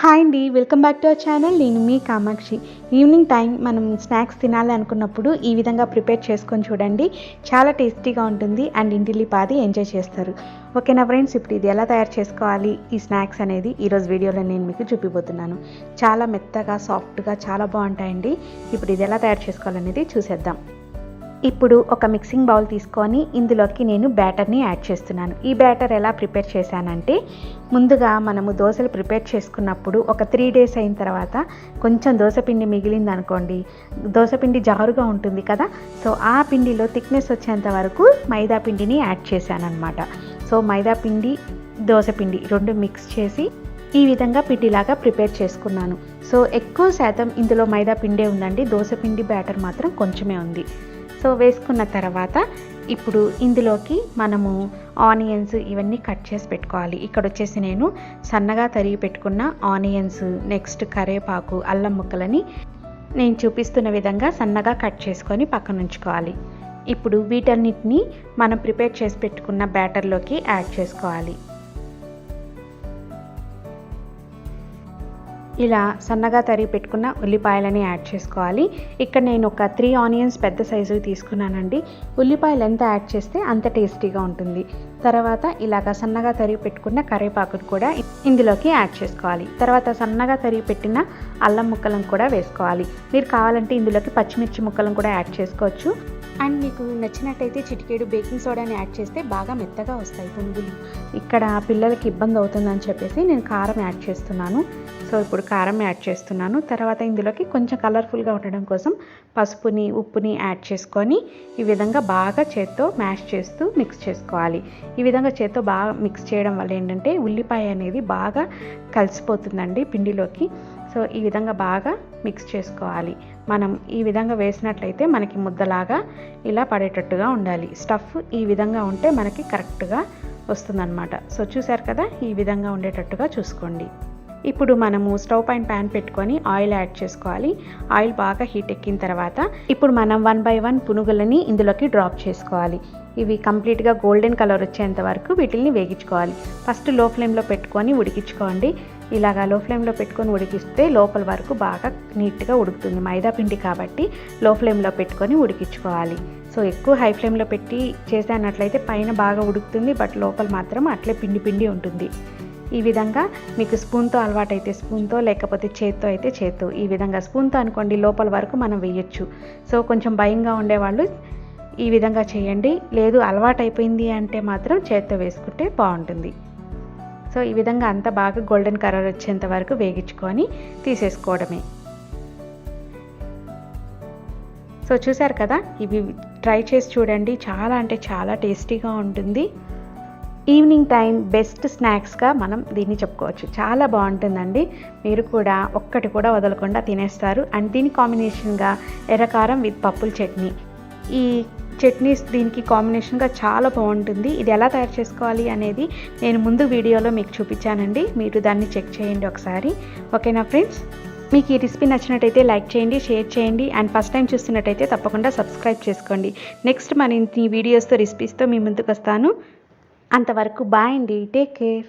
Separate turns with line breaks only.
Hi అండి, welcome back to our channel. నేను మీ Kamakshi. Evening time మనం స్నాక్స్ తినాలి అనుకున్నప్పుడు ఈ విధంగా ప్రిపేర్ చేసుకొని చూడండి. చాలా టేస్టీగా ఉంటుంది అండ్ ఇంటిల్లి పాది ఎంజాయ్ చేస్తారు. ఓకేనా ఫ్రెండ్స్, ఇప్పుడు ఇది ఎలా తయారు చేసుకోవాలి ఈ స్నాక్స్ అనేది ఈరోజు వీడియోలో నేను మీకు చూపిపోతున్నాను. చాలా మెత్తగా సాఫ్ట్గా చాలా బాగుంటాయండి. ఇప్పుడు ఇది ఎలా తయారు చేసుకోవాలనేది చూసేద్దాం. ఇప్పుడు ఒక మిక్సింగ్ బౌల్ తీసుకొని ఇందులోకి నేను బ్యాటర్ని యాడ్ చేస్తున్నాను. ఈ బ్యాటర్ ఎలా ప్రిపేర్ చేశానంటే, ముందుగా మనము దోశలు ప్రిపేర్ చేసుకున్నప్పుడు ఒక 3 days అయిన తర్వాత కొంచెం దోశపిండి మిగిలింది అనుకోండి, దోశపిండి జారుగా ఉంటుంది కదా, సో ఆ పిండిలో థిక్నెస్ వచ్చేంత వరకు మైదా పిండిని యాడ్ చేశాను అనమాట. సో మైదా పిండి దోశపిండి రెండు మిక్స్ చేసి ఈ విధంగా పిండిలాగా ప్రిపేర్ చేసుకున్నాను. సో ఎక్కువ శాతం ఇందులో మైదా పిండే ఉందండి, దోశపిండి బ్యాటర్ మాత్రం కొంచెమే ఉంది. సో వేసుకున్న తర్వాత ఇప్పుడు ఇందులోకి మనము ఆనియన్స్ ఇవన్నీ కట్ చేసి పెట్టుకోవాలి. ఇక్కడ వచ్చేసి నేను సన్నగా తరిగి పెట్టుకున్న ఆనియన్స్, నెక్స్ట్ కరివేపాకు, అల్లం ముక్కలని నేను చూపిస్తున్న విధంగా సన్నగా కట్ చేసుకొని పక్కన ఉంచుకోవాలి. ఇప్పుడు వీటన్నిటిని మనం ప్రిపేర్ చేసి పెట్టుకున్న బ్యాటర్లోకి యాడ్ చేసుకోవాలి. ఇలా సన్నగా తరిగి పెట్టుకున్న ఉల్లిపాయలని యాడ్ చేసుకోవాలి. ఇక్కడ నేను ఒక 3 ఆనియన్స్ పెద్ద సైజు తీసుకున్నానండి. ఉల్లిపాయలు ఎంత యాడ్ చేస్తే అంత టేస్టీగా ఉంటుంది. తర్వాత ఇలాగ సన్నగా తరిగి పెట్టుకున్న కరివేపాకును కూడా ఇందులోకి యాడ్ చేసుకోవాలి. తర్వాత సన్నగా తరిగి పెట్టిన అల్లం ముక్కలను కూడా వేసుకోవాలి. మీరు కావాలంటే ఇందులోకి పచ్చిమిర్చి ముక్కలను కూడా యాడ్ చేసుకోవచ్చు. అండ్ మీకు నచ్చినట్టయితే చిటికేడు బేకింగ్ సోడాని యాడ్ చేస్తే బాగా మెత్తగా వస్తాయి పునుగులు. ఇక్కడ పిల్లలకి ఇబ్బంది అవుతుందని చెప్పేసి నేను కారం యాడ్ చేస్తున్నాను. సో ఇప్పుడు కారం యాడ్ చేస్తున్నాను. తర్వాత ఇందులోకి కొంచెం కలర్ఫుల్గా ఉండడం కోసం పసుపుని, ఉప్పుని యాడ్ చేసుకొని ఈ విధంగా బాగా చేత్తో మ్యాష్ చేస్తూ మిక్స్ చేసుకోవాలి. ఈ విధంగా చేత్తో బాగా మిక్స్ చేయడం వల్ల ఏంటంటే ఉల్లిపాయ అనేది బాగా కలిసిపోతుందండి పిండిలోకి. సో ఈ విధంగా బాగా మిక్స్ చేసుకోవాలి. మనం ఈ విధంగా వేసినట్లయితే మనకి ముద్దలాగా ఇలా పడేటట్టుగా ఉండాలి. స్టఫ్ ఈ విధంగా ఉంటే మనకి కరెక్ట్గా వస్తుందన్నమాట. సో చూసారు కదా, ఈ విధంగా ఉండేటట్టుగా చూసుకోండి. ఇప్పుడు మనము స్టవ్ పైన ప్యాన్ పెట్టుకొని ఆయిల్ యాడ్ చేసుకోవాలి. ఆయిల్ బాగా హీట్ ఎక్కిన తర్వాత ఇప్పుడు మనం 1 by 1 పునుగులని ఇందులోకి డ్రాప్ చేసుకోవాలి. ఇవి కంప్లీట్గా గోల్డెన్ కలర్ వచ్చేంత వరకు వీటిని వేగించుకోవాలి. ఫస్ట్ లో ఫ్లేమ్లో పెట్టుకొని ఉడికించుకోండి. ఇలాగా లో ఫ్లేమ్లో పెట్టుకొని ఉడికిస్తే లోపల వరకు బాగా నీట్గా ఉడుకుతుంది. మైదా పిండి కాబట్టి లో ఫ్లేమ్లో పెట్టుకొని ఉడికించుకోవాలి. సో ఎక్కువ హై ఫ్లేమ్లో పెట్టి చేసానట్లయితే పైన బాగా ఉడుకుతుంది, బట్ లోపల మాత్రం అట్లే పిండి పిండి ఉంటుంది. ఈ విధంగా మీకు స్పూన్తో అలవాటైతే స్పూన్తో, లేకపోతే చేత్తో అయితే చేత్తో, ఈ విధంగా స్పూన్తో అనుకోండి లోపల వరకు మనం వేయచ్చు. సో కొంచెం భయంగా ఉండేవాళ్ళు ఈ విధంగా చేయండి. లేదు అలవాటైపోయింది అంటే మాత్రం చేత్తో వేసుకుంటే బాగుంటుంది. సో ఈ విధంగా అంతా బాగా గోల్డెన్ కలర్ వచ్చేంత వరకు వేగించుకొని తీసేసుకోవడమే. సో చూసారు కదా, ఇవి ట్రై చేసి చూడండి. చాలా అంటే చాలా టేస్టీగా ఉంటుంది. ఈవినింగ్ టైం బెస్ట్ స్నాక్స్గా మనం దీన్ని చెప్పుకోవచ్చు. చాలా బాగుంటుందండి. మీరు కూడా ఒక్కటి కూడా వదలకుండా తినేస్తారు. అండ్ దీని కాంబినేషన్గా ఎర్రకారం విత్ పప్పుల చట్నీ, ఈ చట్నీస్ దీనికి కాంబినేషన్గా చాలా బాగుంటుంది. ఇది ఎలా తయారు చేసుకోవాలి అనేది నేను ముందు వీడియోలో మీకు చూపించానండి. మీరు దాన్ని చెక్ చేయండి ఒకసారి. ఓకేనా ఫ్రెండ్స్, మీకు ఈ రెసిపీ నచ్చినట్టయితే లైక్ చేయండి, షేర్ చేయండి. అండ్ ఫస్ట్ టైం చూస్తున్నట్టయితే తప్పకుండా సబ్స్క్రైబ్ చేసుకోండి. నెక్స్ట్ మన ఈ వీడియోస్తో రెసిపీస్తో మీ ముందుకు వస్తాను. అంతవరకు బాయ్ అండి, టేక్ కేర్.